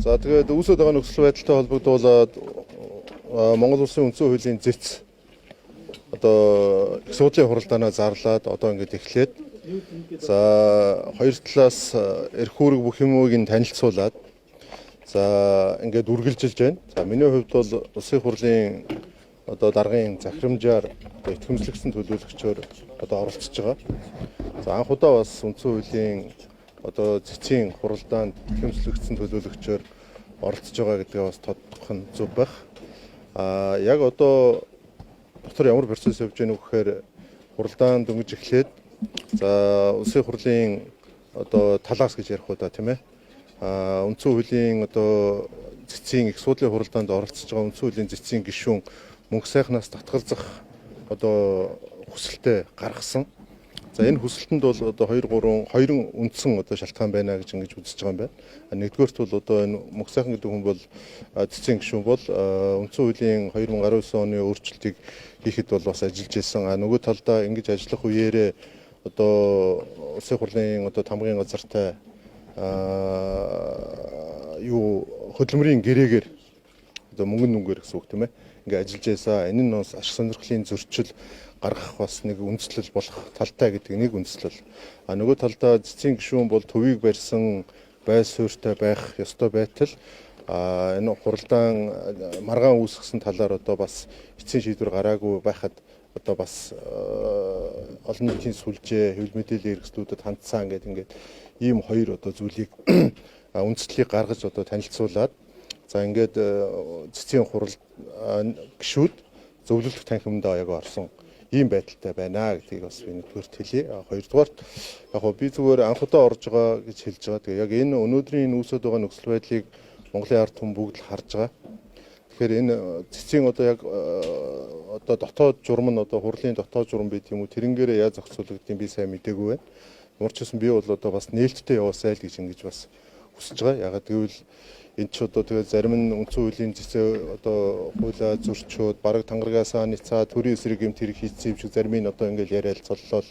За тэгээд үүсэж байгаа нөхцөл байдалтай холбогдуулаад Монгол Улсын үндсэн хуулийн зэц одоо их судлын хуралдаанаа зарлаад одоо ингээд эхлээд за хоёр талаас эрх үүрэг бүх юмыг нь танилцуулаад за ингээд үргэлжилж байна. За миний хувьд бол Улсын хурлын одоо даргын захирамжаар итгэмжлэгдсэн төлөөлөгчөөр одоо оролцож байгаа. За анх удаа бас үндсэн хуулийн одоо зэцийн хуралдаанд итгэмжлэгдсэн төлөөлөгчөөр оролцож байгаа гэдгээ бас тодорхойлох нь зөв байх. Яг одоо дотор ямар процесс явж байгааг гэхээр хуралдаан дөнгөж эхлээд за улсын хурлын одоо талаас гэж ярих удаа тийм ээ. Үндсэн хуулийн одоо зэцийн их судлын хуралдаанд оролцож байгаа үндсэн хуулийн зэцийн гишүүн мөнх сайхнаас татгалзах одоо хүсэлтэд гаргасан. За энэ хүсэлтэнд бол одоо хоёрын үндсэн одоо шалтгаан байна гэж ингэж үзэж байгаа юм байна. Нэгдүгээрт бол одоо энэ мөнх сайхан гэдэг хүн бол зэцийн гишүүн бол үндсэн хуулийн 2019 оны өөрчлөлтийг хийхэд бол бас ажиллаж исэн. Нөгөө талдаа ингэж ажиллах үеэрээ одоо улсын хурлын одоо тамгын газартай хөдөлмөрийн гэрээгээр одоо мөнгөн нүнгээр гэсэн үг тийм ээ. Ингээ ажиллаж байсаа энэ нь бас ашиг сонирхлын зөрчил гаргах бас нэг үндслэл болох талтай гэдэг нэг үндслэл. Нөгөө талдаа зэцийн гишүүн бол төвийг барьсан байр суурьтай байх ёстой байтал энэ хуралдаан маргаан үүсгэсэн талаар одоо бас эцсийн шийдвэр гараагүй байхад одоо бас олон нийтийн сүлжээ, хэвлэл мэдээллийн хэрэгслүүдэд хандсан ингээд ийм хоёр одоо зүйлийг үндслэлийг гаргаж одоо танилцуулаад за ингээд зэцийн хурал гишүүд зөвлөлт танхимдаа яг орсон ийм байдалтай байна гэдгийг бас би нэгдүгээрт хэлье. Хоёрдугаарт яг би зүгээр анх удаа орж байгаа гэж хэлж байгаа. Тэгээ яг энэ өнөөдрийн үүсэж байгаа нөхцөл байдлыг Монголын ард түмэн бүгд л харж байгаа. Тэгэхээр энэ цэцгийн одоо яг одоо дотоод журам нь одоо хурлын дотоод журам байт юм уу тэрнгээрээ яаж зохицуулагдгийг би сайн мэдээгүй байна. Ямар ч гэсэн би бол одоо бас нээлттэй яваасай л гэж ингэж бас хүсэж байгаа. Ягаад гэвэл энэ ч одоо тэгээд зарим нь үндсэн хуулийн зэцээ одоо хуулиа зөрчөөд бараг тангарагасаа ницаа төрийн эсрэг юм тэр хийцсэн юм шиг зарим нь одоо ингээл яриад цоллол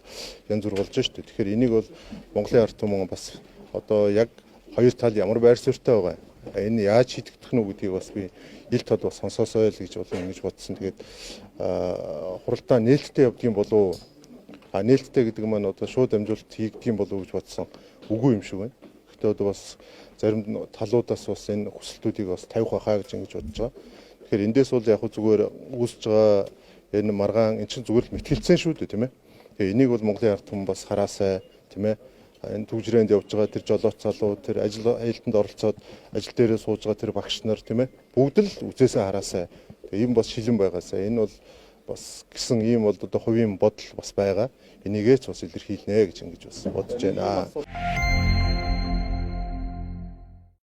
янз бүр болж шүү дээ. Тэгэхээр энийг бол Монголын ард түмэн бас одоо яг хоёр тал ямар байр суурьтай байгаа. Энэ яаж шийдэгдэх нь гэдгийг бас би ил тод бас сонсоосой л гэж болон ингэж бодсон. Тэгээд хуралдаа нээлттэй явдгийн болов нээлттэй гэдэг маань одоо шууд амжуулалт хийгдгийн болов гэж бодсон. Үгүй юм шиг байна. Гэхдээ одоо бас зарим талуудаас бас энэ хүсэлтүүдийг бас тавих байхаа гэж ингэж бодож байгаа. Тэгэхээр эндээс бол яг зүгээр үүсэж байгаа энэ маргаан эн чинь зүгээр л мэтгэлцсэн шүү дээ тийм ээ. Тэгээ энийг бол Монголын ард түмэн бас хараасай тийм ээ. Энэ төвжирээнд явж байгаа тэр жолооч залуу тэр ажил айлтанд оролцоод ажил дээрээ сууж байгаа тэр багш нар тийм ээ. Бүгд л үзээсээ хараасай. Тэгээ ийм бас шилэн байгаасай. Энэ бол бас гисэн ийм бол одоо хувийн бодол бас байгаа. Энийгээ ч бас илэрхийлнэ гэж ингэж бас бодож байна.